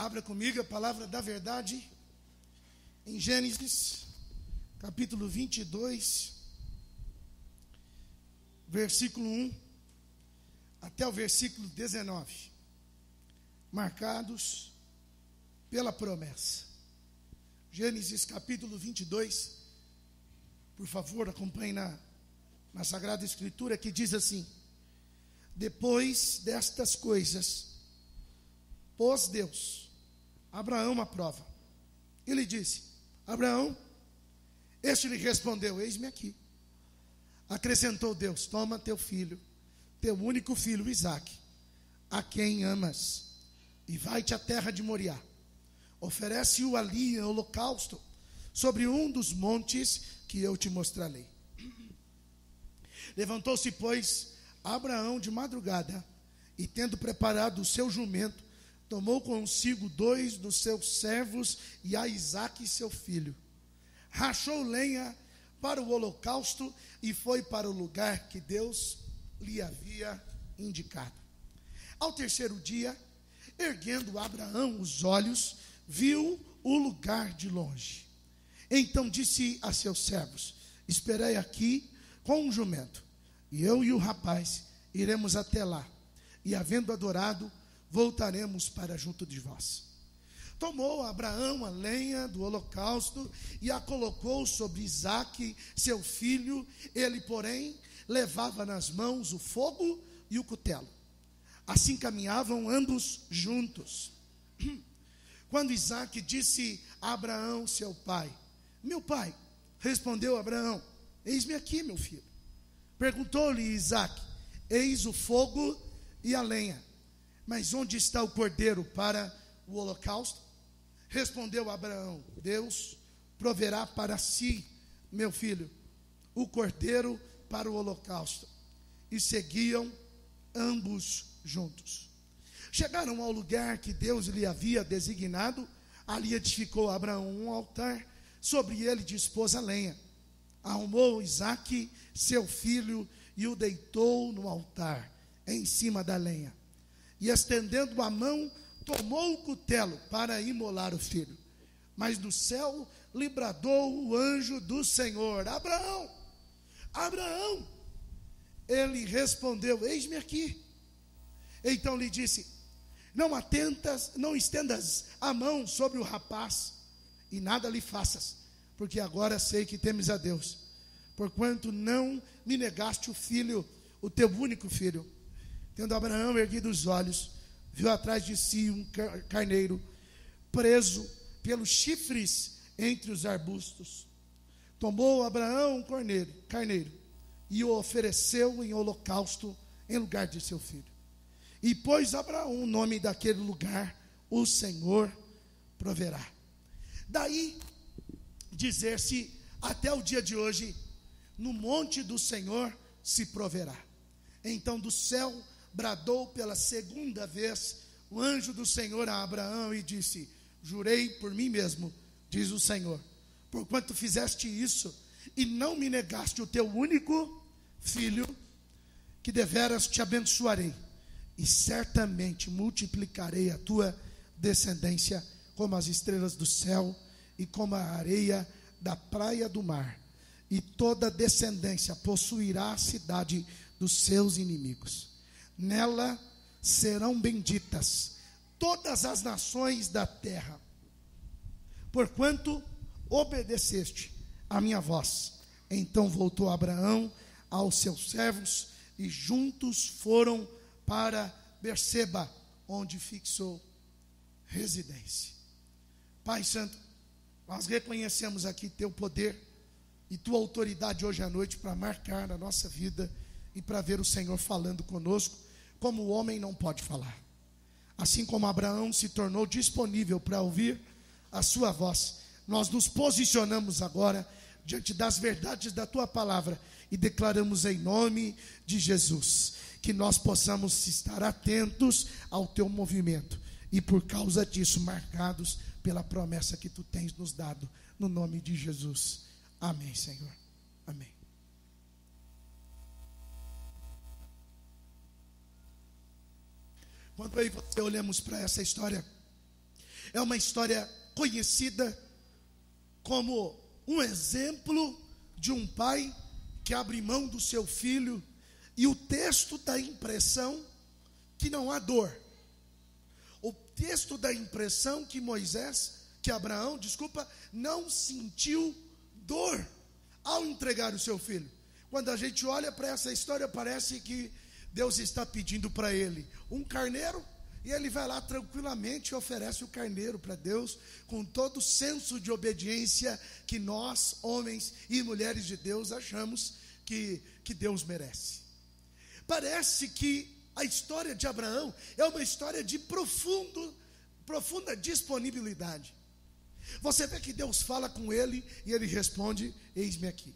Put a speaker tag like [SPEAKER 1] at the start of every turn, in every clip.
[SPEAKER 1] Abra comigo a palavra da verdade em Gênesis, capítulo 22, versículo 1 até o versículo 19, marcados pela promessa. Gênesis capítulo 22, por favor, acompanhe na Sagrada Escritura, que diz assim: depois destas coisas, pôs Deus Abraão à prova. Ele disse: Abraão. Este lhe respondeu: eis-me aqui. Acrescentou Deus: toma teu filho, teu único filho Isaque, a quem amas, e vai-te à terra de Moriá. Oferece-o ali em holocausto, sobre um dos montes que eu te mostrarei. Levantou-se, pois, Abraão de madrugada, e tendo preparado o seu jumento, tomou consigo 2 dos seus servos e a Isaque seu filho. Rachou lenha para o holocausto e foi para o lugar que Deus lhe havia indicado. Ao terceiro dia, erguendo Abraão os olhos, viu o lugar de longe. Então disse a seus servos: esperai aqui com um jumento, e eu e o rapaz iremos até lá, e havendo adorado, voltaremos para junto de vós. Tomou Abraão a lenha do holocausto e a colocou sobre Isaque, seu filho. Ele, porém, levava nas mãos o fogo e o cutelo. Assim caminhavam ambos juntos. Quando Isaque disse a Abraão, seu pai: meu pai. Respondeu Abraão: eis-me aqui, meu filho. Perguntou-lhe Isaque: eis o fogo e a lenha, mas onde está o cordeiro para o holocausto? Respondeu Abraão: Deus proverá para si, meu filho, o cordeiro para o holocausto. E seguiam ambos juntos. Chegaram ao lugar que Deus lhe havia designado. Ali edificou Abraão um altar, sobre ele dispôs a lenha. Arrumou Isaque, seu filho, e o deitou no altar, em cima da lenha. E estendendo a mão, tomou o cutelo para imolar o filho. Mas do céu lhe bradou o anjo do Senhor: Abraão, Abraão. Ele respondeu: eis-me aqui. Então lhe disse: não estendas a mão sobre o rapaz, e nada lhe faças, porque agora sei que temes a Deus, porquanto não me negaste o filho, o teu único filho. Tendo Abraão erguido os olhos, viu atrás de si um carneiro, preso pelos chifres entre os arbustos. Tomou Abraão um carneiro, e o ofereceu em holocausto em lugar de seu filho. E pôs Abraão o nome daquele lugar: o Senhor proverá. Daí dizer-se até o dia de hoje: no monte do Senhor se proverá. Então do céu bradou pela segunda vez o anjo do Senhor a Abraão e disse: jurei por mim mesmo, diz o Senhor, porquanto fizeste isso e não me negaste o teu único filho, que deveras te abençoarei, e certamente multiplicarei a tua descendência como as estrelas do céu e como a areia da praia do mar, e toda descendência possuirá a cidade dos seus inimigos. Nela serão benditas todas as nações da terra, porquanto obedeceste a minha voz. Então voltou Abraão aos seus servos, e juntos foram para Berseba, onde fixou residência. Pai Santo, nós reconhecemos aqui teu poder e tua autoridade hoje à noite para marcar a nossa vida e para ver o Senhor falando conosco como o homem não pode falar. Assim como Abraão se tornou disponível para ouvir a sua voz, nós nos posicionamos agora diante das verdades da tua palavra e declaramos em nome de Jesus que nós possamos estar atentos ao teu movimento e por causa disso marcados pela promessa que tu tens nos dado, no nome de Jesus. Amém, Senhor. Amém. Quando eu e você olhamos para essa história, é uma história conhecida como um exemplo de um pai que abre mão do seu filho, e o texto dá a impressão que não há dor. O texto dá a impressão que Abraão, não sentiu dor ao entregar o seu filho. Quando a gente olha para essa história, parece que Deus está pedindo para ele um carneiro, e ele vai lá tranquilamente e oferece o carneiro para Deus, com todo o senso de obediência que nós, homens e mulheres de Deus, achamos que Deus merece. Parece que a história de Abraão é uma história de profunda disponibilidade. Você vê que Deus fala com ele e ele responde: eis-me aqui.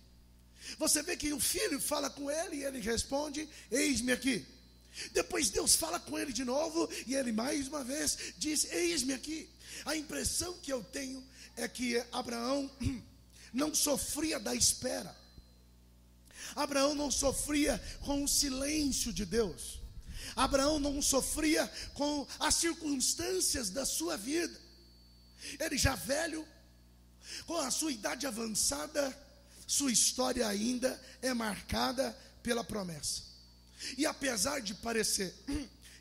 [SPEAKER 1] Você vê que o filho fala com ele e ele responde: eis-me aqui. Depois Deus fala com ele de novo e ele mais uma vez diz: eis-me aqui. A impressão que eu tenho é que Abraão não sofria da espera. Abraão não sofria com o silêncio de Deus. Abraão não sofria com as circunstâncias da sua vida. Ele já velho, com a sua idade avançada, sua história ainda é marcada pela promessa. E apesar de parecer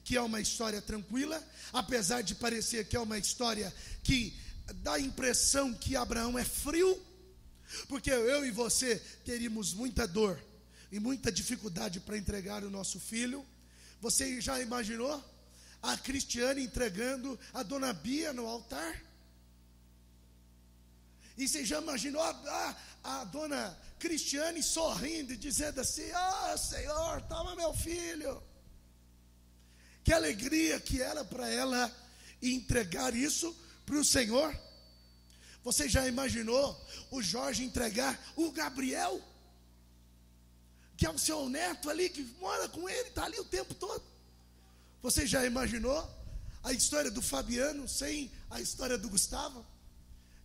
[SPEAKER 1] que é uma história tranquila, apesar de parecer que é uma história que dá a impressão que Abraão é frio, porque eu e você teríamos muita dor e muita dificuldade para entregar o nosso filho. Você já imaginou a Cristiane entregando a Dona Bia no altar? E você já imaginou a Dona Cristiane sorrindo e dizendo assim: Senhor, toma meu filho. Que alegria que era para ela entregar isso para o Senhor. Você já imaginou o Jorge entregar o Gabriel, que é o seu neto ali, que mora com ele, está ali o tempo todo? Você já imaginou a história do Fabiano sem a história do Gustavo?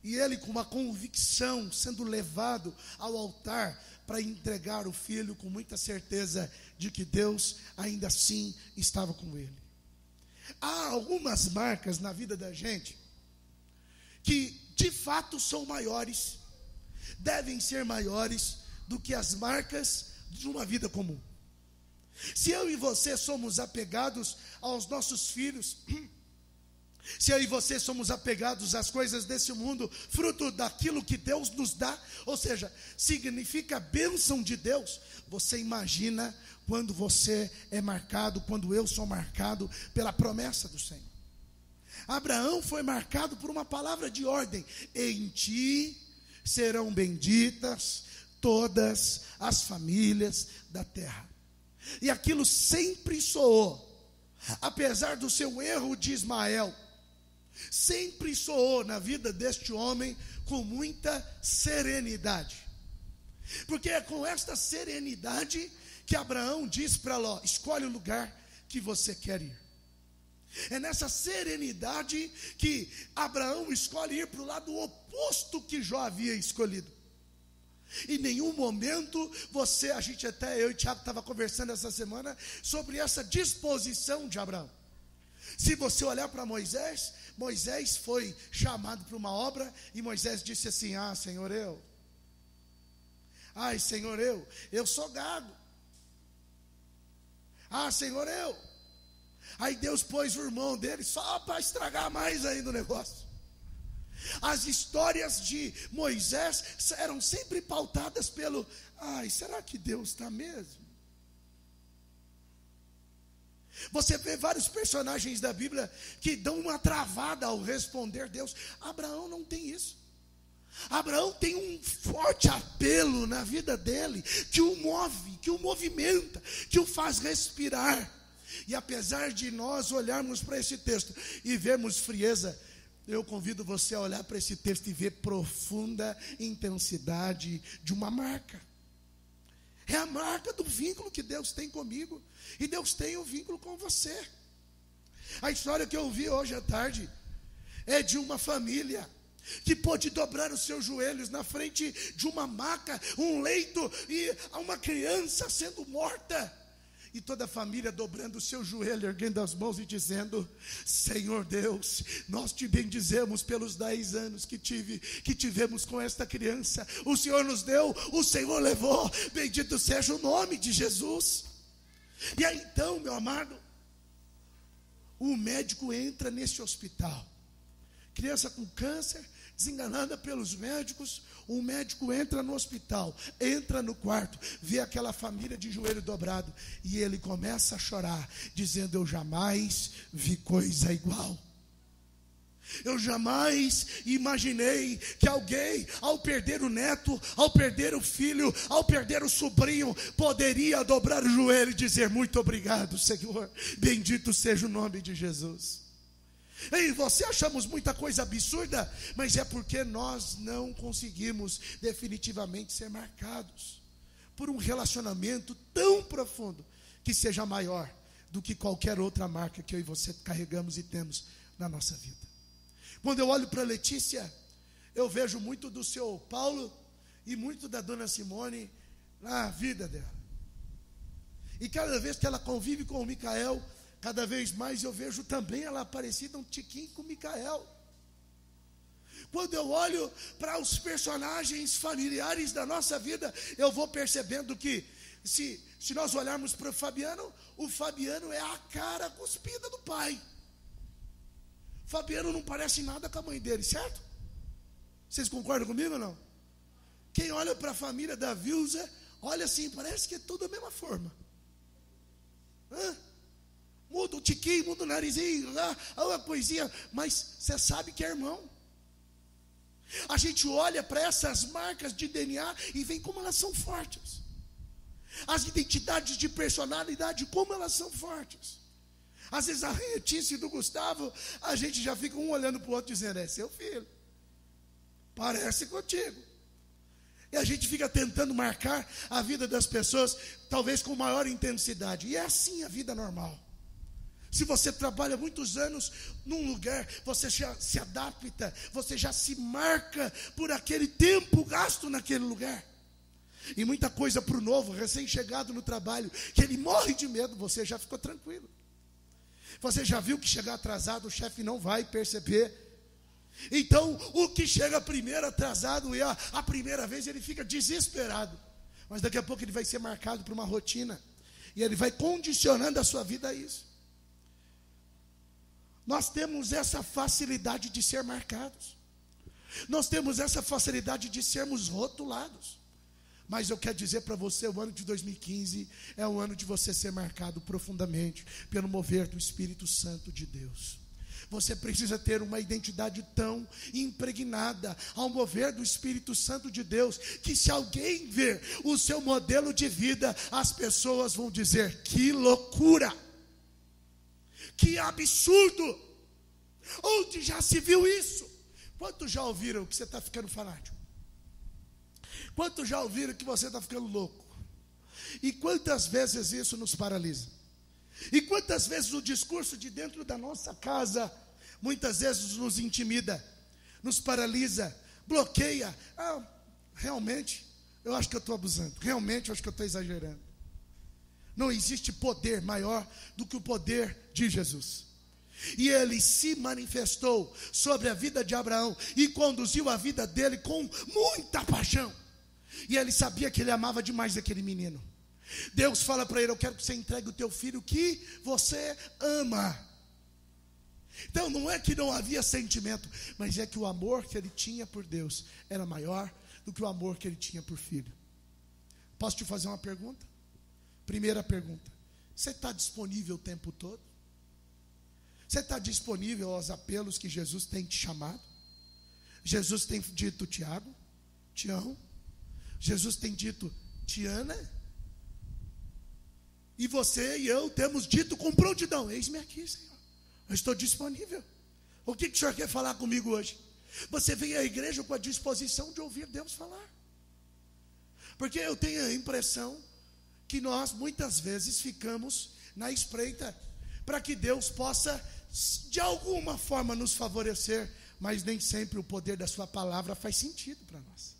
[SPEAKER 1] E ele com uma convicção, sendo levado ao altar para entregar o filho, com muita certeza de que Deus ainda assim estava com ele. Há algumas marcas na vida da gente que de fato são maiores, devem ser maiores do que as marcas de uma vida comum. Se eu e você somos apegados aos nossos filhos, se eu e você somos apegados às coisas desse mundo, fruto daquilo que Deus nos dá, ou seja, significa a bênção de Deus, você imagina quando você é marcado, quando eu sou marcado pela promessa do Senhor. Abraão foi marcado por uma palavra de ordem: em ti serão benditas todas as famílias da terra. E aquilo sempre soou, apesar do seu erro de Ismael, sempre soou na vida deste homem com muita serenidade. Porque é com esta serenidade que Abraão diz para Ló: escolhe o lugar que você quer ir. É nessa serenidade que Abraão escolhe ir para o lado oposto que Jó havia escolhido. Em nenhum momento eu e Tiago estava conversando essa semana sobre essa disposição de Abraão. Se você olhar para Moisés foi chamado para uma obra e Moisés disse assim: Senhor, Senhor, eu sou gago. Senhor, Aí Deus pôs o irmão dele só para estragar mais ainda o negócio. As histórias de Moisés eram sempre pautadas pelo: será que Deus está mesmo? Você vê vários personagens da Bíblia que dão uma travada ao responder Deus. Abraão não tem isso. Abraão tem um forte apelo na vida dele, que o move, que o movimenta, que o faz respirar. E apesar de nós olharmos para esse texto e vermos frieza, eu convido você a olhar para esse texto e ver profunda intensidade de uma marca. É a marca do vínculo que Deus tem comigo, e Deus tem um vínculo com você. A história que eu ouvi hoje à tarde é de uma família que pôde dobrar os seus joelhos na frente de uma maca, um leito, e uma criança sendo morta. E toda a família dobrando o seu joelho, erguendo as mãos e dizendo: Senhor Deus, nós te bendizemos pelos 10 anos que tivemos com esta criança. O Senhor nos deu, o Senhor levou, bendito seja o nome de Jesus. E aí então, meu amado, o médico entra nesse hospital, criança com câncer, desenganada pelos médicos. O médico entra no hospital, entra no quarto, vê aquela família de joelho dobrado, e ele começa a chorar, dizendo: eu jamais vi coisa igual. Eu jamais imaginei que alguém, ao perder o neto, ao perder o filho, ao perder o sobrinho, poderia dobrar o joelho e dizer: muito obrigado, Senhor, bendito seja o nome de Jesus. E você achamos muita coisa absurda, mas é porque nós não conseguimos definitivamente ser marcados por um relacionamento tão profundo, que seja maior do que qualquer outra marca que eu e você carregamos e temos na nossa vida. Quando eu olho para Letícia, eu vejo muito do seu Paulo e muito da dona Simone na vida dela. E cada vez que ela convive com o Micael, cada vez mais eu vejo também ela parecida um tiquinho com o Micael. Quando eu olho para os personagens familiares da nossa vida, eu vou percebendo que se nós olharmos para o Fabiano é a cara cuspida do pai. Fabiano não parece nada com a mãe dele, certo? Vocês concordam comigo ou não? Quem olha para a família da Vilza, olha assim, parece que é tudo a mesma forma. Muda o tiquinho, muda o narizinho, uma coisinha, mas você sabe que é irmão. A gente olha para essas marcas de DNA e vê como elas são fortes. As identidades de personalidade, como elas são fortes. Às vezes a Letícia do Gustavo, a gente já fica um olhando para o outro dizendo: é seu filho, parece contigo. E a gente fica tentando marcar a vida das pessoas, talvez com maior intensidade. E é assim a vida normal. Se você trabalha muitos anos num lugar, você já se adapta, você já se marca por aquele tempo gasto naquele lugar. E muita coisa para o novo, recém-chegado no trabalho, que ele morre de medo, você já ficou tranquilo. Você já viu que chegar atrasado o chefe não vai perceber. Então o que chega primeiro atrasado, e a primeira vez ele fica desesperado. Mas daqui a pouco ele vai ser marcado por uma rotina, e ele vai condicionando a sua vida a isso. Nós temos essa facilidade de ser marcados. Nós temos essa facilidade de sermos rotulados. Mas eu quero dizer para você, o ano de 2015 é um ano de você ser marcado profundamente pelo mover do Espírito Santo de Deus. Você precisa ter uma identidade tão impregnada ao mover do Espírito Santo de Deus, que se alguém ver o seu modelo de vida, as pessoas vão dizer: que loucura! Que absurdo! Onde já se viu isso? Quantos já ouviram que você está ficando fanático? Quantos já ouviram que você está ficando louco? E quantas vezes isso nos paralisa? E quantas vezes o discurso de dentro da nossa casa, muitas vezes nos intimida, nos paralisa, bloqueia. Realmente, eu acho que eu estou abusando. Realmente, eu acho que eu estou exagerando. Não existe poder maior do que o poder de Jesus. E ele se manifestou sobre a vida de Abraão e conduziu a vida dele com muita paixão. E ele sabia que ele amava demais aquele menino. Deus fala para ele: eu quero que você entregue o teu filho que você ama. Então não é que não havia sentimento, mas é que o amor que ele tinha por Deus era maior do que o amor que ele tinha por filho. Posso te fazer uma pergunta? Primeira pergunta: você está disponível o tempo todo? Você está disponível aos apelos que Jesus tem te chamado? Jesus tem dito: Tiago, te amo. Jesus tem dito: Tiana. E você e eu temos dito com prontidão: eis-me aqui, Senhor, eu estou disponível. O que o Senhor quer falar comigo hoje? Você vem à igreja com a disposição de ouvir Deus falar. Porque eu tenho a impressão que nós muitas vezes ficamos na espreita para que Deus possa de alguma forma nos favorecer, mas nem sempre o poder da sua palavra faz sentido para nós.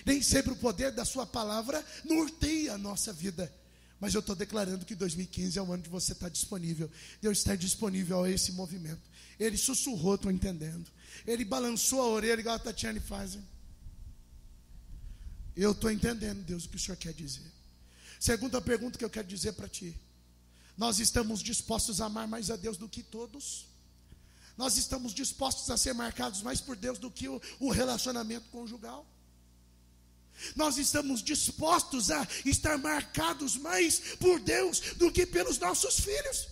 [SPEAKER 1] Nem sempre o poder da sua palavra norteia a nossa vida. Mas eu estou declarando que 2015 é o ano de você estar disponível. Deus está disponível a esse movimento. Ele sussurrou, estou entendendo. Ele balançou a orelha, igual a Tatiane faz. Eu estou entendendo, Deus, o que o Senhor quer dizer. Segunda pergunta que eu quero dizer para ti. Nós estamos dispostos a amar mais a Deus do que todos? Nós estamos dispostos a ser marcados mais por Deus do que o relacionamento conjugal? Nós estamos dispostos a estar marcados mais por Deus do que pelos nossos filhos?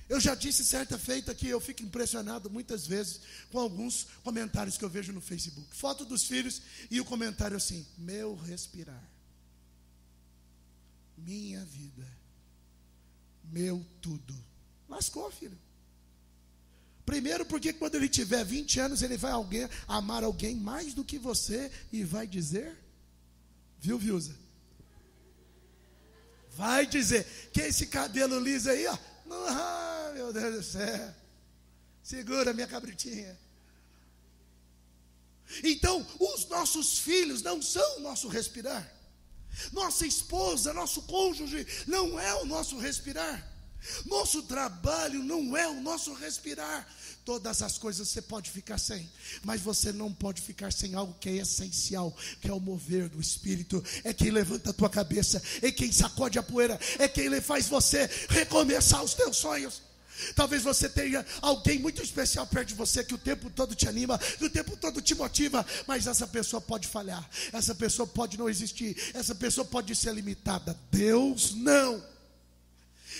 [SPEAKER 1] Eu já disse certa feita que eu fico impressionado muitas vezes com alguns comentários que eu vejo no Facebook. Foto dos filhos e o comentário assim: meu respirar, minha vida, meu tudo. Lascou, filho. Primeiro porque quando ele tiver 20 anos, ele vai amar alguém mais do que você e vai dizer, viu, Vilza? Vai dizer que esse cabelo liso aí, ó, meu Deus do céu, segura minha cabritinha. Então, os nossos filhos não são o nosso respirar. Nossa esposa, nosso cônjuge não é o nosso respirar. Nosso trabalho não é o nosso respirar. Todas as coisas você pode ficar sem, mas você não pode ficar sem algo que é essencial, que é o mover do Espírito. É quem levanta a tua cabeça, é quem sacode a poeira, é quem faz você recomeçar os teus sonhos. Talvez você tenha alguém muito especial perto de você, que o tempo todo te anima, que o tempo todo te motiva, mas essa pessoa pode falhar, essa pessoa pode não existir, essa pessoa pode ser limitada. Deus não.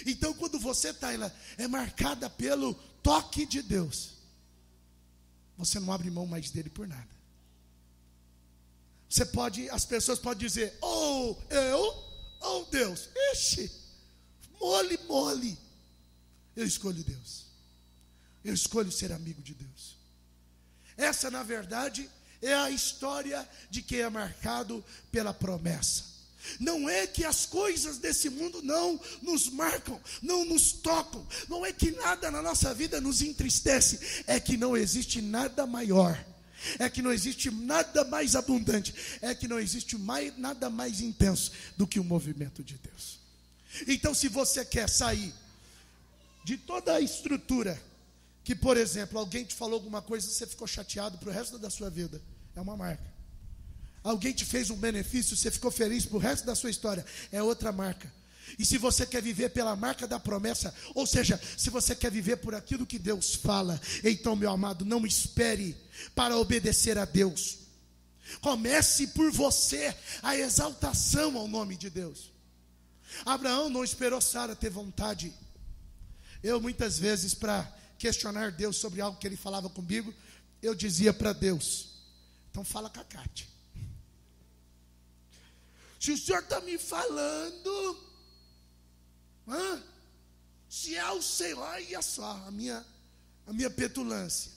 [SPEAKER 1] Então quando você está, ela é marcada pelo toque de Deus, você não abre mão mais dele por nada. As pessoas podem dizer, ou eu, ou Deus. Ixi, mole. Eu escolho Deus. Eu escolho ser amigo de Deus. Essa, na verdade, é a história de quem é marcado pela promessa. Não é que as coisas desse mundo não nos marcam, não nos tocam. Não é que nada na nossa vida nos entristece. É que não existe nada maior. É que não existe nada mais abundante. É que não existe nada mais intenso do que o movimento de Deus. Então, se você quer sair de toda a estrutura, que, por exemplo, alguém te falou alguma coisa e você ficou chateado para o resto da sua vida, é uma marca. Alguém te fez um benefício, você ficou feliz para o resto da sua história, é outra marca. E se você quer viver pela marca da promessa, ou seja, se você quer viver por aquilo que Deus fala, então, meu amado, não espere para obedecer a Deus. Comece por você a exaltação ao nome de Deus. Abraão não esperou Sara ter vontade. Eu muitas vezes, para questionar Deus sobre algo que ele falava comigo, eu dizia para Deus, então fala com a Cátia. Se o Senhor está me falando, se é o Senhor, aí é só a minha petulância.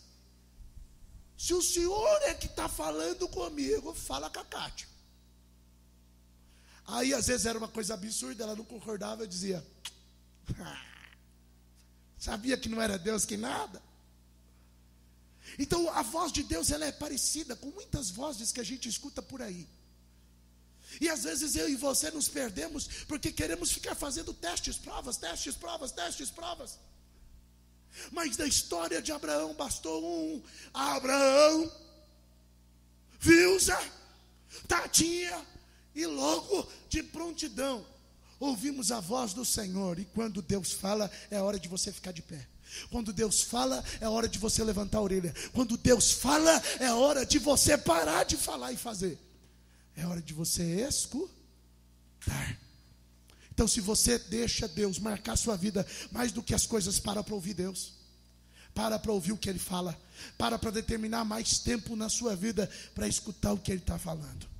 [SPEAKER 1] Se o Senhor é que está falando comigo, fala com a Cátia. Aí às vezes era uma coisa absurda, ela não concordava, eu dizia, sabia que não era Deus que nada. Então a voz de Deus, ela é parecida com muitas vozes que a gente escuta por aí. E às vezes eu e você nos perdemos porque queremos ficar fazendo testes, provas. Mas na história de Abraão bastou um Abraão, Vilza, Tatinha, e logo de prontidão ouvimos a voz do Senhor. E quando Deus fala, é hora de você ficar de pé. Quando Deus fala, é hora de você levantar a orelha. Quando Deus fala, é hora de você parar de falar e fazer. É hora de você escutar. Então, se você deixa Deus marcar sua vida mais do que as coisas, para ouvir Deus. Para ouvir o que Ele fala. Para determinar mais tempo na sua vida para escutar o que Ele está falando.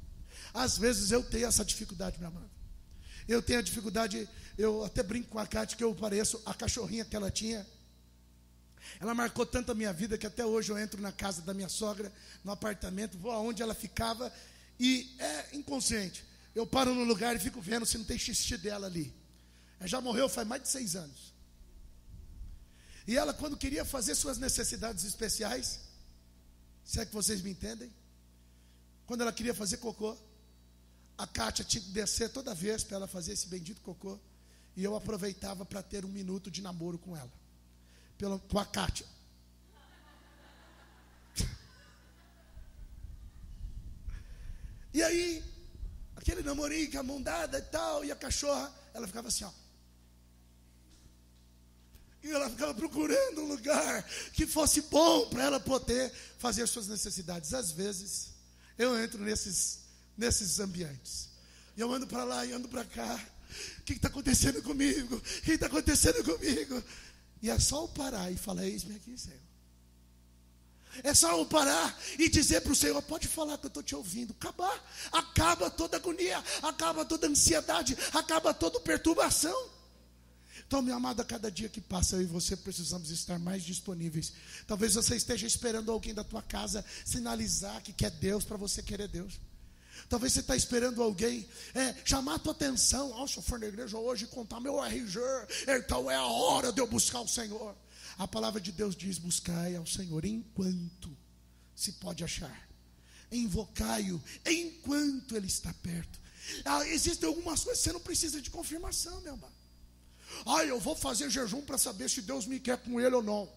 [SPEAKER 1] Às vezes eu tenho essa dificuldade, meu amado. Eu tenho a dificuldade, eu até brinco com a Cátia que eu pareço a cachorrinha que ela tinha. Ela marcou tanto a minha vida que até hoje eu entro na casa da minha sogra, no apartamento, vou aonde ela ficava e é inconsciente. Eu paro no lugar e fico vendo se não tem xixi dela ali. Ela já morreu faz mais de 6 anos. E ela, quando queria fazer suas necessidades especiais, se é que vocês me entendem, quando ela queria fazer cocô, A Kátia tinha que descer toda vez para ela fazer esse bendito cocô. E eu aproveitava para ter 1 minuto de namoro com ela. Com a Kátia. E aí, aquele namorinho com a mão dada e tal, e a cachorra, ela ficava assim, ó. E ela ficava procurando um lugar que fosse bom para ela poder fazer as suas necessidades. Às vezes, eu entro nesses ambientes. E eu ando para lá e ando para cá. O que está acontecendo comigo? O que está acontecendo comigo? E é só eu parar e falar, eis-me aqui, Senhor. É só eu parar e dizer para o Senhor, pode falar que eu estou te ouvindo. Acaba toda agonia, acaba toda ansiedade, acaba toda perturbação. Então, meu amado, a cada dia que passa, eu e você precisamos estar mais disponíveis. Talvez você esteja esperando alguém da tua casa sinalizar que quer Deus para você querer Deus. Talvez você está esperando alguém chamar a tua atenção. Se eu for na igreja hoje contar meu RG, então é a hora de eu buscar o Senhor. A palavra de Deus diz, buscai ao Senhor enquanto se pode achar. Invocai-o enquanto Ele está perto. Existem algumas coisas que você não precisa de confirmação, meu amado. Eu vou fazer jejum para saber se Deus me quer com Ele ou não.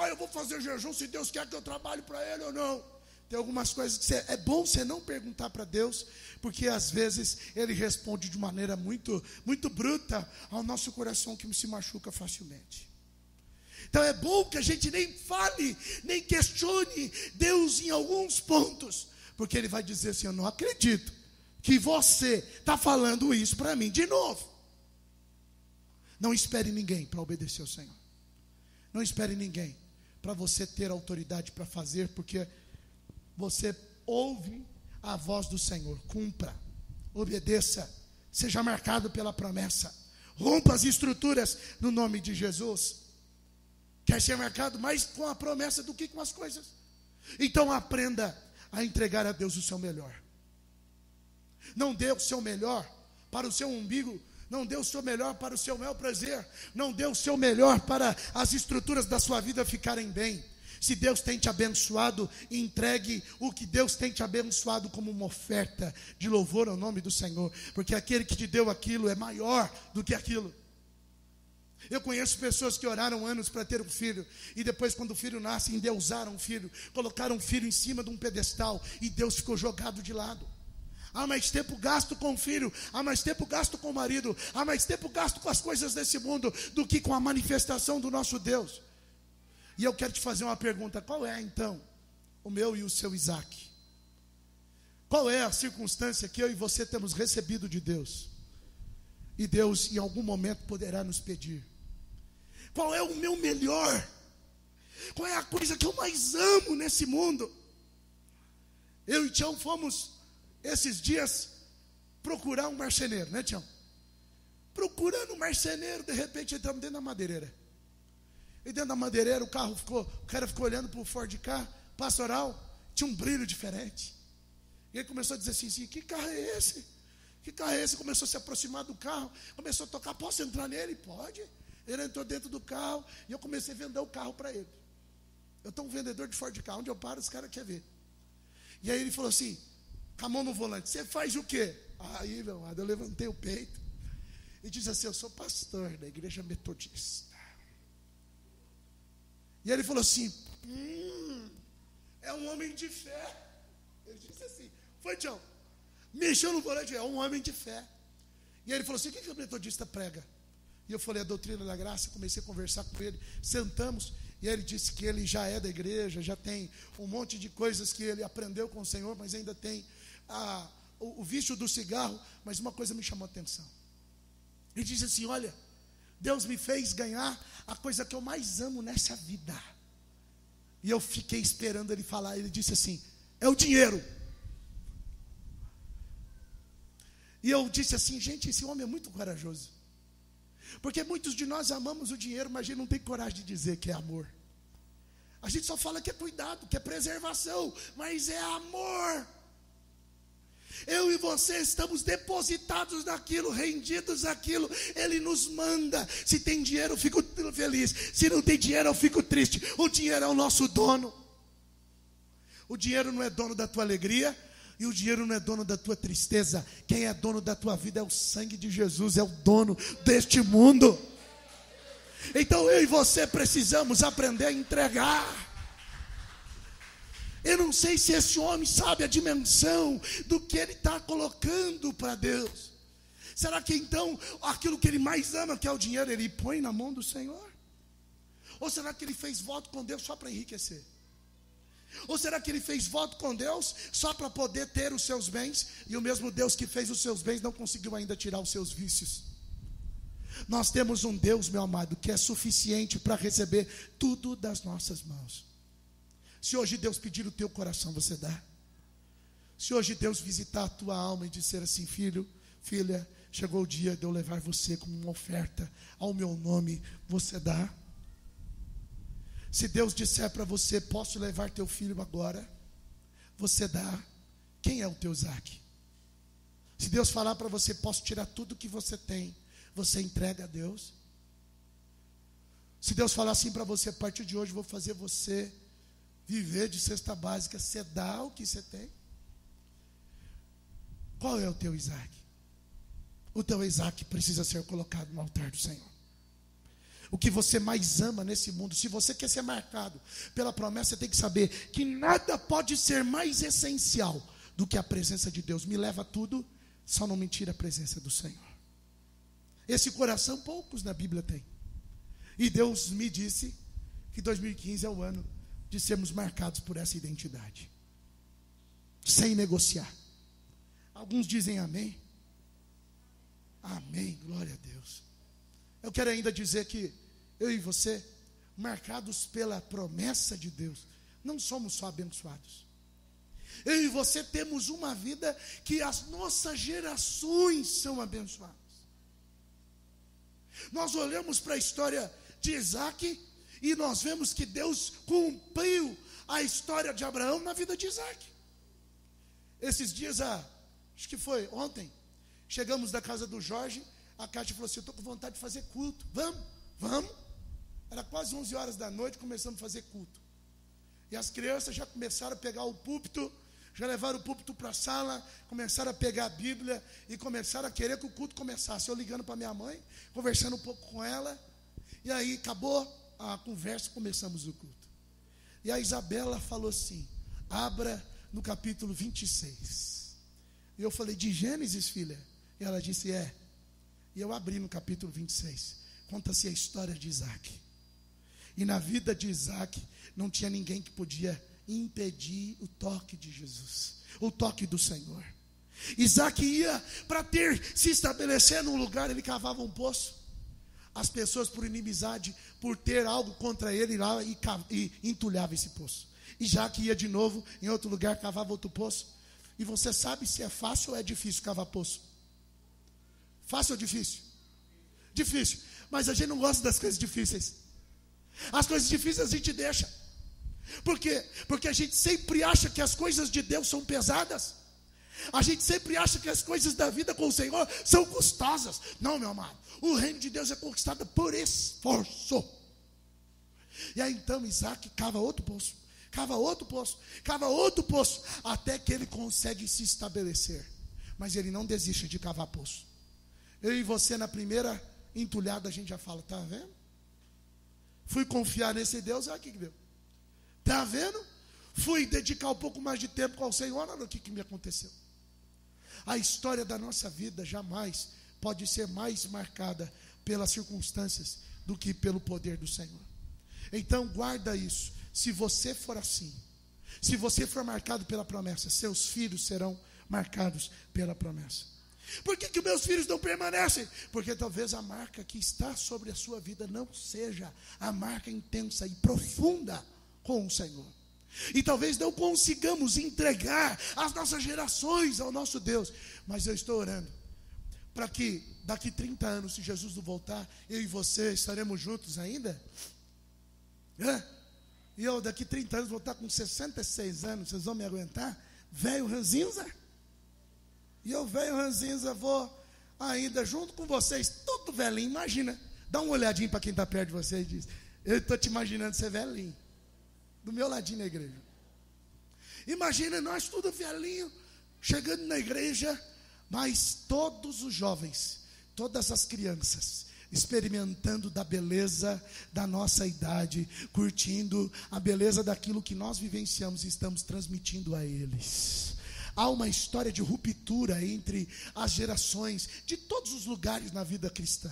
[SPEAKER 1] Eu vou fazer jejum se Deus quer que eu trabalhe para Ele ou não. Tem algumas coisas que é bom você não perguntar para Deus, porque às vezes Ele responde de maneira muito, muito bruta ao nosso coração que se machuca facilmente. Então é bom que a gente nem fale, nem questione Deus em alguns pontos, porque Ele vai dizer assim, eu não acredito que você está falando isso para mim de novo. Não espere ninguém para obedecer ao Senhor. Não espere ninguém para você ter autoridade para fazer, porque você ouve a voz do Senhor. Cumpra, obedeça, seja marcado pela promessa. Rompa as estruturas no nome de Jesus. Quer ser marcado mais com a promessa do que com as coisas. Então aprenda a entregar a Deus o seu melhor. Não dê o seu melhor para o seu umbigo. Não dê o seu melhor para o seu bel prazer. Não dê o seu melhor para as estruturas da sua vida ficarem bem. Se Deus tem te abençoado, entregue o que Deus tem te abençoado como uma oferta de louvor ao nome do Senhor. Porque aquele que te deu aquilo é maior do que aquilo. Eu conheço pessoas que oraram anos para ter um filho, e depois quando o filho nasce, endeusaram o filho, colocaram o filho em cima de um pedestal, e Deus ficou jogado de lado. Há mais tempo gasto com o filho, há mais tempo gasto com o marido, há mais tempo gasto com as coisas desse mundo do que com a manifestação do nosso Deus. E eu quero te fazer uma pergunta, qual é então o meu e o seu Isaac? Qual é a circunstância que eu e você temos recebido de Deus? E Deus em algum momento poderá nos pedir. Qual é o meu melhor? Qual é a coisa que eu mais amo nesse mundo? Eu e Tião fomos esses dias procurar um marceneiro, né, Tião? Procurando um marceneiro, de repente entramos dentro da madeireira. E dentro da madeireira o cara ficou olhando para o Ford Ka, pastoral, tinha um brilho diferente. E ele começou a dizer assim, que carro é esse? Que carro é esse? Começou a se aproximar do carro, começou a tocar, posso entrar nele? Pode. Ele entrou dentro do carro e eu comecei a vender o carro para ele. Eu estou um vendedor de Ford Ka, onde eu paro, os caras querem ver. E aí ele falou assim, com a mão no volante, você faz o quê? Aí, meu amado, eu levantei o peito e disse assim, eu sou pastor da igreja metodista. E ele falou assim, é um homem de fé. Ele disse assim, foi, Tião, mexeu no volante, é um homem de fé. E aí ele falou assim, o que o metodista prega? E eu falei, a doutrina da graça. Comecei a conversar com ele, sentamos, e ele disse que ele já é da igreja, já tem um monte de coisas que ele aprendeu com o Senhor, mas ainda tem o vício do cigarro. Mas uma coisa me chamou a atenção. Ele disse assim, olha, Deus me fez ganhar a coisa que eu mais amo nessa vida. E eu fiquei esperando ele falar. Ele disse assim, é o dinheiro. E eu disse assim, gente, esse homem é muito corajoso. Porque muitos de nós amamos o dinheiro, mas a gente não tem coragem de dizer que é amor. A gente só fala que é cuidado, que é preservação, mas é amor. Eu e você estamos depositados naquilo, rendidos àquilo. Ele nos manda. Se tem dinheiro eu fico feliz, se não tem dinheiro eu fico triste. O dinheiro é o nosso dono. O dinheiro não é dono da tua alegria, E o dinheiro não é dono da tua tristeza. Quem é dono da tua vida é o sangue de Jesus, é o dono deste mundo. Então eu e você precisamos aprender a entregar. Eu não sei se esse homem sabe a dimensão do que ele está colocando para Deus. Será que então aquilo que ele mais ama, que é o dinheiro, ele põe na mão do Senhor? Ou será que ele fez voto com Deus só para enriquecer? Ou será que ele fez voto com Deus só para poder ter os seus bens, e o mesmo Deus que fez os seus bens não conseguiu ainda tirar os seus vícios? Nós temos um Deus, meu amado, que é suficiente para receber tudo das nossas mãos. Se hoje Deus pedir o teu coração, você dá? Se hoje Deus visitar a tua alma e dizer assim: filho, filha, chegou o dia de eu levar você como uma oferta ao meu nome, você dá? Se Deus disser para você: posso levar teu filho agora, você dá? Quem é o teu Isaac? Se Deus falar para você: posso tirar tudo que você tem, você entrega a Deus? Se Deus falar assim para você: a partir de hoje vou fazer você viver de cesta básica, você dá o que você tem? Qual é o teu Isaac? O teu Isaac precisa ser colocado no altar do Senhor. O que você mais ama nesse mundo, se você quer ser marcado pela promessa, você tem que saber que nada pode ser mais essencial do que a presença de Deus. Me leva tudo, só não me tira a presença do Senhor. Esse coração poucos na Bíblia tem. E Deus me disse que 2015 é o ano de sermos marcados por essa identidade, sem negociar. Alguns dizem amém. Amém, glória a Deus. Eu quero ainda dizer que eu e você, marcados pela promessa de Deus, não somos só abençoados. Eu e você temos uma vida que as nossas gerações são abençoadas. Nós olhamos para a história de Isaac e nós vemos que Deus cumpriu a história de Abraão na vida de Isaac. Esses dias, acho que foi ontem, chegamos da casa do Jorge. A Cátia falou assim: eu estou com vontade de fazer culto. Vamos. Era quase 11 horas da noite, começamos a fazer culto. E as crianças já começaram a pegar o púlpito, já levaram o púlpito para a sala, começaram a pegar a Bíblia e começaram a querer que o culto começasse. Eu ligando para minha mãe, conversando um pouco com ela. E aí acabou a conversa, começamos o culto. E a Isabela falou assim: abra no capítulo 26. E eu falei: de Gênesis, filha? E ela disse: é. E eu abri no capítulo 26. Conta-se a história de Isaac. E na vida de Isaac não tinha ninguém que podia impedir o toque de Jesus, o toque do Senhor. Isaac ia para se estabelecer num lugar, ele cavava um poço. As pessoas, por inimizade, por ter algo contra ele, lá e entulhava esse poço. Isaac ia de novo em outro lugar, cavava outro poço. E você sabe se é fácil ou é difícil cavar poço? Fácil ou difícil? Difícil. Mas a gente não gosta das coisas difíceis. As coisas difíceis a gente deixa. Por quê? Porque a gente sempre acha que as coisas de Deus são pesadas. A gente sempre acha que as coisas da vida com o Senhor são custosas. Não, meu amado. O reino de Deus é conquistado por esforço. E aí então Isaac cava outro poço, cava outro poço, cava outro poço, até que ele consegue se estabelecer. Mas ele não desiste de cavar poço. Eu e você, na primeira entulhada, a gente já fala: tá vendo? Fui confiar nesse Deus, olha o que deu. Tá vendo? Fui dedicar um pouco mais de tempo ao Senhor, olha o que me aconteceu. A história da nossa vida jamais pode ser mais marcada pelas circunstâncias do que pelo poder do Senhor. Então guarda isso. Se você for assim, se você for marcado pela promessa, seus filhos serão marcados pela promessa. Por que meus filhos não permanecem? Porque talvez a marca que está sobre a sua vida não seja a marca intensa e profunda com o Senhor. E talvez não consigamos entregar as nossas gerações ao nosso Deus. Mas eu estou orando para que daqui 30 anos, se Jesus não voltar, eu e você estaremos juntos ainda. E eu daqui 30 anos vou estar com 66 anos. Vocês vão me aguentar? Velho ranzinza? E eu, velho ranzinza, vou ainda junto com vocês, tudo velhinho. Imagina, dá uma olhadinha para quem está perto de você e diz: eu estou te imaginando ser velhinho, do meu ladinho na igreja. Imagina nós tudo velhinho, chegando na igreja, mas todos os jovens, todas as crianças, experimentando da beleza da nossa idade, curtindo a beleza daquilo que nós vivenciamos e estamos transmitindo a eles. Há uma história de ruptura entre as gerações, de todos os lugares na vida cristã.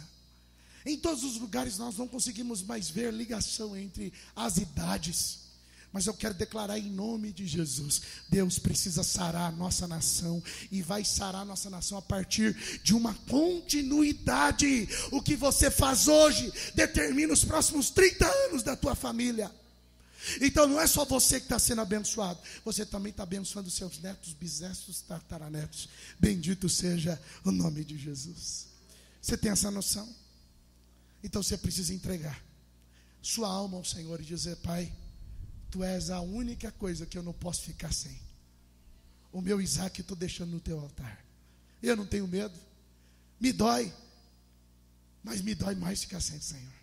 [SPEAKER 1] Em todos os lugares nós não conseguimos mais ver ligação entre as idades. Mas eu quero declarar em nome de Jesus, Deus precisa sarar a nossa nação, e vai sarar a nossa nação a partir de uma continuidade. O que você faz hoje determina os próximos 30 anos da tua família. Então não é só você que está sendo abençoado, você também está abençoando os seus netos, bisnetos, tataranetos. Bendito seja o nome de Jesus. Você tem essa noção? Então você precisa entregar sua alma ao Senhor e dizer: Pai, Tu és a única coisa que eu não posso ficar sem. O meu Isaac eu estou deixando no Teu altar. Eu não tenho medo. Me dói. Mas me dói mais ficar sem, Senhor.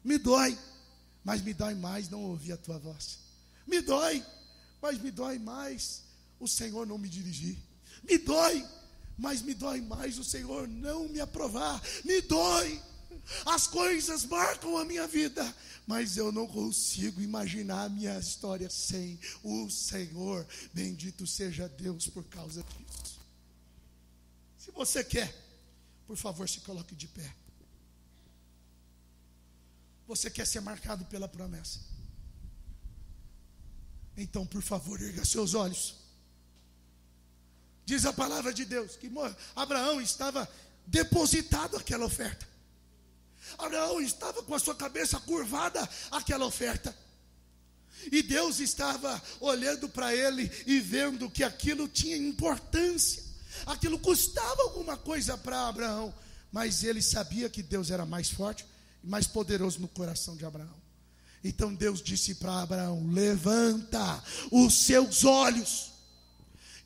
[SPEAKER 1] Me dói. Mas me dói mais não ouvir a Tua voz. Me dói. Mas me dói mais o Senhor não me dirigir. Me dói. Mas me dói mais o Senhor não me aprovar. Me dói. As coisas marcam a minha vida, mas eu não consigo imaginar a minha história sem o Senhor. Bendito seja Deus por causa disso. Se você quer, por favor, se coloque de pé. Você quer ser marcado pela promessa? Então, por favor, erga seus olhos. Diz a palavra de Deus que Abraão estava depositado aquela oferta. Abraão estava com a sua cabeça curvada àquela oferta. E Deus estava olhando para ele e vendo que aquilo tinha importância. Aquilo custava alguma coisa para Abraão. Mas ele sabia que Deus era mais forte e mais poderoso no coração de Abraão. Então Deus disse para Abraão: levanta os seus olhos.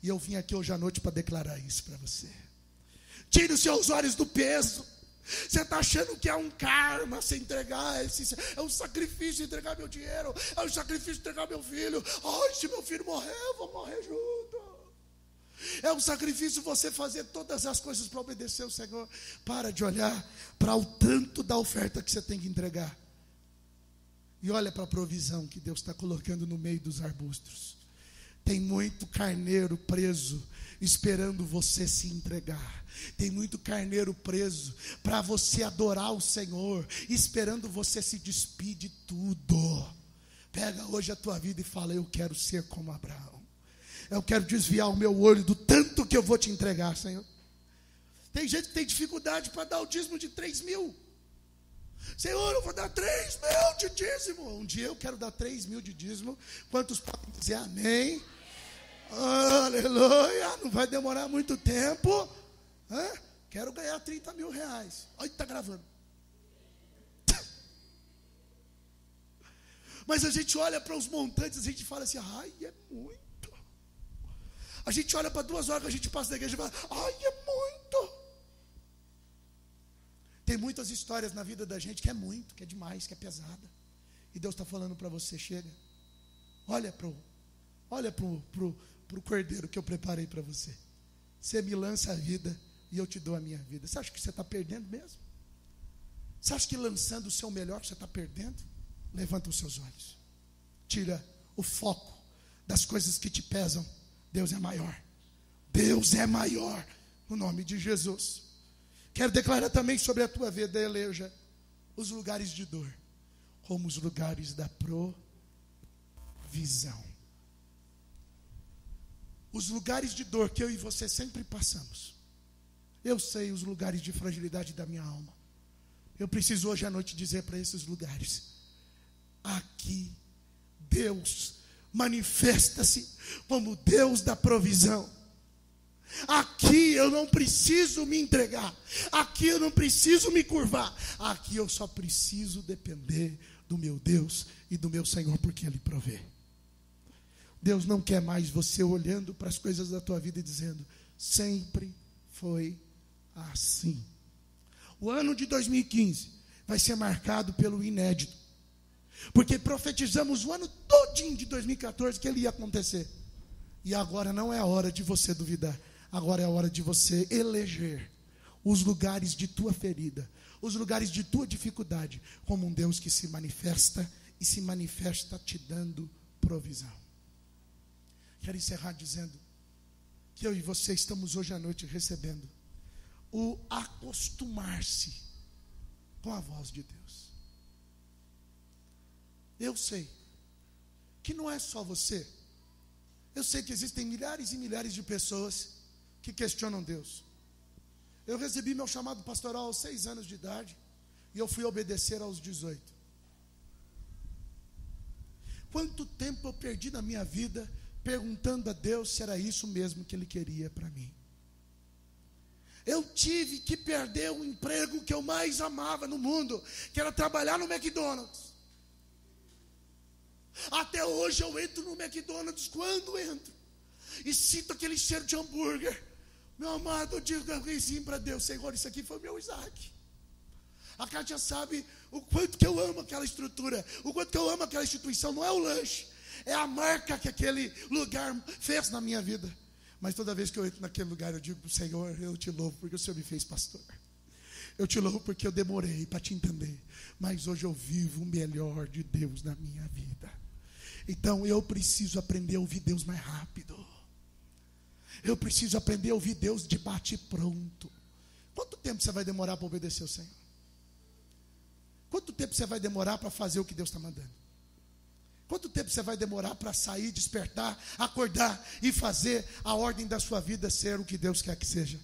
[SPEAKER 1] E eu vim aqui hoje à noite para declarar isso para você. Tire os seus olhos do peso. Você está achando que é um karma se entregar, é um sacrifício entregar meu dinheiro, é um sacrifício entregar meu filho. Ai, se meu filho morrer, eu vou morrer junto. É um sacrifício você fazer todas as coisas para obedecer o Senhor. Para de olhar para o tanto da oferta que você tem que entregar. E olha para a provisão que Deus está colocando no meio dos arbustos. Tem muito carneiro preso, esperando você se entregar. Tem muito carneiro preso para você adorar o Senhor, esperando você se despir de tudo. Pega hoje a tua vida e fala: eu quero ser como Abraão. Eu quero desviar o meu olho do tanto que eu vou te entregar, Senhor. Tem gente que tem dificuldade para dar o dízimo de 3.000. Senhor, eu vou dar 3.000 de dízimo. Um dia eu quero dar 3.000 de dízimo. Quantos podem dizer amém? Aleluia. Não vai demorar muito tempo. Quero ganhar 30 mil reais. Olha, está gravando. Mas a gente olha para os montantes, a gente fala assim: ai, é muito. A gente olha para 2 horas que a gente passa na igreja e fala: ai, é muito. Tem muitas histórias na vida da gente que é muito, que é demais, que é pesada. E Deus está falando para você: chega. Olha para o cordeiro que eu preparei para você. Você me lança a vida e eu te dou a minha vida. Você acha que você está perdendo mesmo? Você acha que lançando o seu melhor você está perdendo? Levanta os seus olhos. Tira o foco das coisas que te pesam. Deus é maior. Deus é maior. No nome de Jesus. Quero declarar também sobre a tua vida, eleja os lugares de dor como os lugares da provisão. Os lugares de dor que eu e você sempre passamos. Eu sei os lugares de fragilidade da minha alma. Eu preciso hoje à noite dizer para esses lugares: aqui Deus manifesta-se como Deus da provisão. Aqui eu não preciso me entregar. Aqui eu não preciso me curvar. Aqui eu só preciso depender do meu Deus e do meu Senhor, porque Ele provê. Deus não quer mais você olhando para as coisas da tua vida e dizendo: sempre foi assim. O ano de 2015 vai ser marcado pelo inédito, porque profetizamos o ano todinho de 2014 que ele ia acontecer. E agora não é a hora de você duvidar. Agora é a hora de você eleger os lugares de tua ferida, os lugares de tua dificuldade, como um Deus que se manifesta e se manifesta te dando provisão. Quero encerrar dizendo que eu e você estamos hoje à noite recebendo o acostumar-se com a voz de Deus. Eu sei que não é só você. Eu sei que existem milhares e milhares de pessoas que questionam Deus. Eu recebi meu chamado pastoral aos 6 anos de idade e eu fui obedecer aos 18. Quanto tempo eu perdi na minha vida perguntando a Deus se era isso mesmo que Ele queria para mim. Eu tive que perder o emprego que eu mais amava no mundo, que era trabalhar no McDonald's. Até hoje eu entro no McDonald's, quando entro e sinto aquele cheiro de hambúrguer, meu amado, eu digo assim para Deus: Senhor, isso aqui foi o meu Isaac. A Kátia sabe o quanto que eu amo aquela estrutura, o quanto que eu amo aquela instituição. Não é o lanche, é a marca que aquele lugar fez na minha vida. Mas toda vez que eu entro naquele lugar, eu digo: Senhor, eu te louvo porque o Senhor me fez pastor. Eu te louvo porque eu demorei para te entender, mas hoje eu vivo o melhor de Deus na minha vida. Então eu preciso aprender a ouvir Deus mais rápido. Eu preciso aprender a ouvir Deus de bate pronto. Quanto tempo você vai demorar para obedecer ao Senhor? Quanto tempo você vai demorar para fazer o que Deus está mandando? Quanto tempo você vai demorar para sair, despertar, acordar e fazer a ordem da sua vida ser o que Deus quer que seja?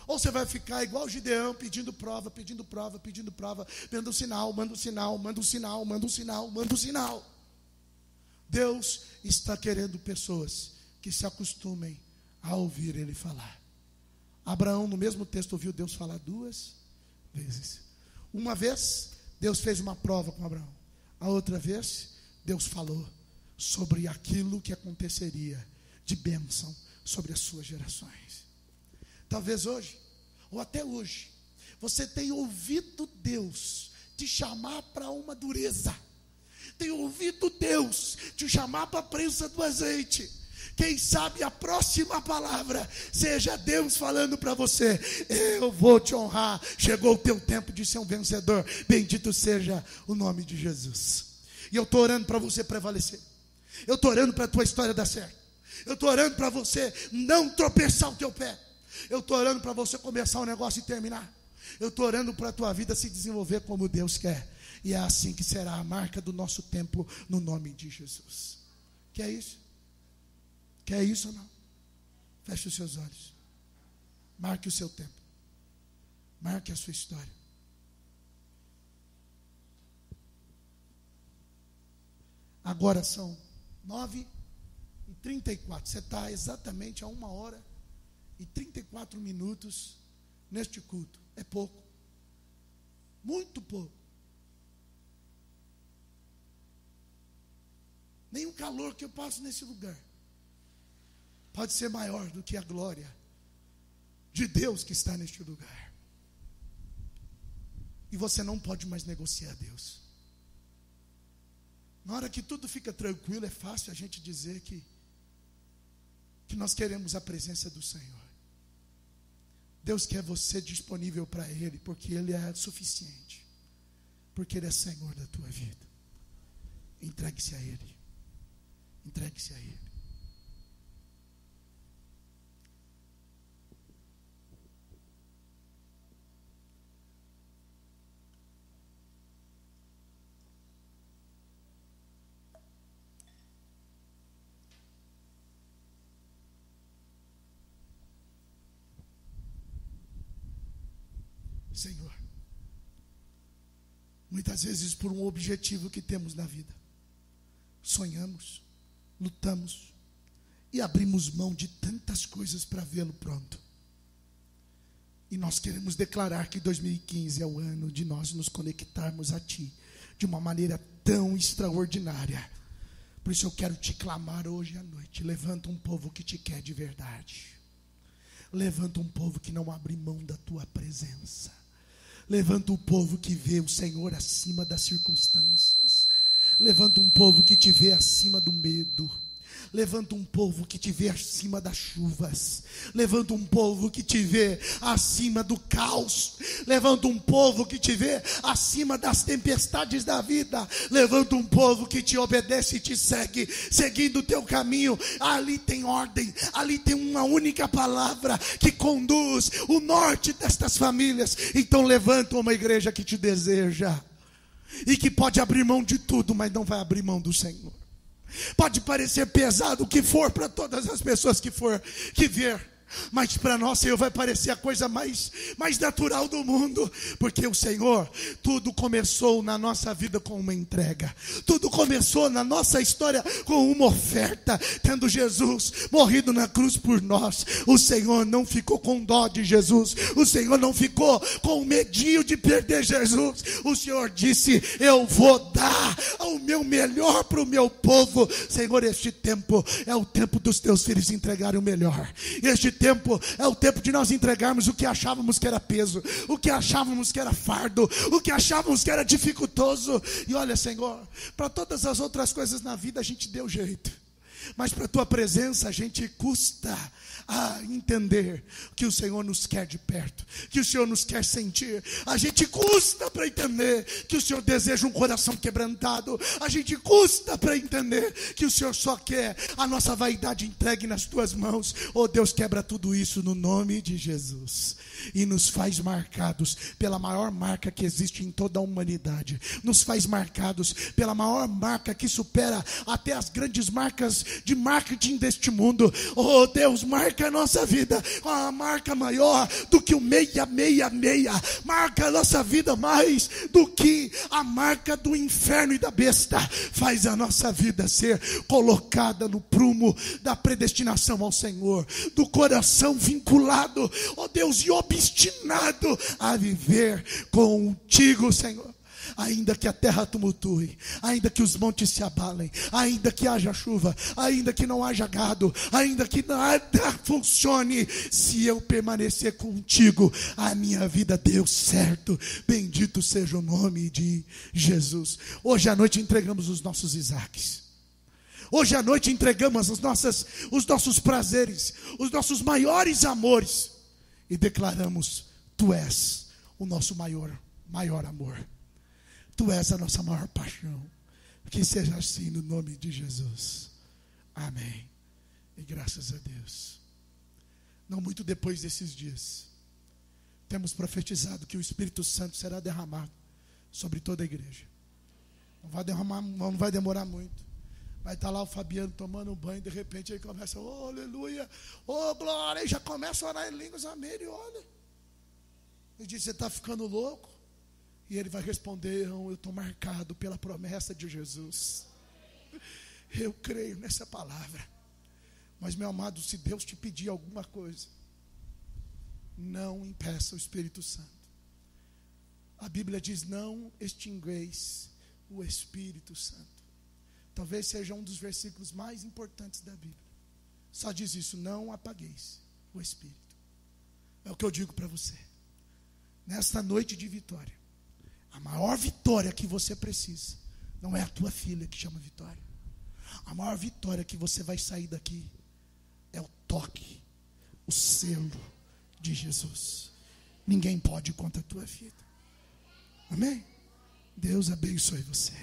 [SPEAKER 1] Ou você vai ficar igual o Gideão, pedindo prova, pedindo prova, pedindo prova, manda um sinal, manda um sinal, manda um sinal, manda um sinal, manda um sinal. Deus está querendo pessoas que se acostumem a ouvir Ele falar. Abraão, no mesmo texto, ouviu Deus falar 2 vezes. Uma vez, Deus fez uma prova com Abraão. A outra vez, Deus falou sobre aquilo que aconteceria de bênção sobre as suas gerações. Talvez hoje, ou até hoje, você tenha ouvido Deus te chamar para uma dureza. Tenha ouvido Deus te chamar para a prensa do azeite. Quem sabe a próxima palavra seja Deus falando para você: eu vou te honrar, chegou o teu tempo de ser um vencedor, bendito seja o nome de Jesus. E eu estou orando para você prevalecer, eu estou orando para a tua história dar certo, eu estou orando para você não tropeçar o teu pé, eu estou orando para você começar um negócio e terminar, eu estou orando para a tua vida se desenvolver como Deus quer. E é assim que será a marca do nosso tempo, no nome de Jesus. Quer isso? Quer isso ou não? Feche os seus olhos. Marque o seu tempo. Marque a sua história. Agora são 9h34. Você está exatamente a 1h34 neste culto. É pouco. Muito pouco. Nem o calor que eu passo nesse lugar pode ser maior do que a glória de Deus que está neste lugar. E você não pode mais negociar Deus. Na hora que tudo fica tranquilo, é fácil a gente dizer que nós queremos a presença do Senhor. Deus quer você disponível para Ele, porque Ele é suficiente, porque Ele é Senhor da tua vida. Entregue-se a Ele. Entregue-se a Ele. Senhor, muitas vezes por um objetivo que temos na vida, sonhamos, lutamos e abrimos mão de tantas coisas para vê-lo pronto. E nós queremos declarar que 2015 é o ano de nós nos conectarmos a Ti de uma maneira tão extraordinária. Por isso eu quero te clamar hoje à noite: levanta um povo que te quer de verdade. Levanta um povo que não abre mão da Tua presença. Levanta um povo que vê o Senhor acima das circunstâncias. Levanta um povo que te vê acima do medo. Levanta um povo que te vê acima das chuvas. Levanta um povo que te vê acima do caos. Levanta um povo que te vê acima das tempestades da vida. Levanta um povo que te obedece e te segue, seguindo o teu caminho. Ali tem ordem, ali tem uma única palavra que conduz o norte destas famílias. Então levanta uma igreja que te deseja e que pode abrir mão de tudo, mas não vai abrir mão do Senhor. Pode parecer pesado o que for para todas as pessoas que ver, mas para nós, Senhor, vai parecer a coisa mais natural do mundo, porque o Senhor, tudo começou na nossa vida com uma entrega, tudo começou na nossa história com uma oferta, tendo Jesus morrido na cruz por nós. O Senhor não ficou com dó de Jesus, o Senhor não ficou com medinho de perder Jesus. O Senhor disse: eu vou dar o meu melhor para o meu povo. Senhor, este tempo é o tempo dos teus filhos entregarem o melhor. Este tempo é o tempo de nós entregarmos o que achávamos que era peso, o que achávamos que era fardo, o que achávamos que era dificultoso. E olha, Senhor, para todas as outras coisas na vida a gente deu jeito, mas para a tua presença a gente custa a entender que o Senhor nos quer de perto, que o Senhor nos quer sentir. A gente custa para entender que o Senhor deseja um coração quebrantado. A gente custa para entender que o Senhor só quer a nossa vaidade entregue nas tuas mãos. Oh Deus, quebra tudo isso no nome de Jesus e nos faz marcados pela maior marca que existe em toda a humanidade. Nos faz marcados pela maior marca que supera até as grandes marcas de marketing deste mundo. Oh Deus, marca a nossa vida com a marca maior do que o 666. Marca a nossa vida mais do que a marca do inferno e da besta. Faz a nossa vida ser colocada no prumo da predestinação ao Senhor, do coração vinculado, ó Deus, e obstinado a viver contigo, Senhor. Ainda que a terra tumultue, ainda que os montes se abalem, ainda que haja chuva, ainda que não haja gado, ainda que nada funcione, se eu permanecer contigo, a minha vida deu certo. Bendito seja o nome de Jesus. Hoje à noite entregamos os nossos Isaques. Hoje à noite entregamos os nossos prazeres, os nossos maiores amores, e declaramos: tu és o nosso maior amor. Tu és a nossa maior paixão. Que seja assim no nome de Jesus. Amém. E graças a Deus. Não muito depois desses dias, temos profetizado que o Espírito Santo será derramado sobre toda a igreja. Não vai demorar muito. Vai estar lá o Fabiano tomando um banho, de repente ele começa: oh, aleluia, oh, glória, e já começa a orar em línguas, amém, e olha. Ele diz: você está ficando louco? E ele vai responder: eu estou marcado pela promessa de Jesus. Eu creio nessa palavra. Mas, meu amado, se Deus te pedir alguma coisa, não impeça o Espírito Santo. A Bíblia diz: não extingueis o Espírito Santo. Talvez seja um dos versículos mais importantes da Bíblia. Só diz isso: não apagueis o Espírito. É o que eu digo para você. Nesta noite de vitória, a maior vitória que você precisa não é a tua filha que chama Vitória. A maior vitória que você vai sair daqui é o toque, o selo de Jesus. Ninguém pode ir contra a tua vida. Amém? Deus abençoe você.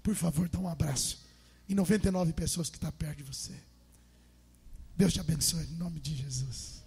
[SPEAKER 1] Por favor, dá um abraço em 99 pessoas que estão perto de você. Deus te abençoe em nome de Jesus.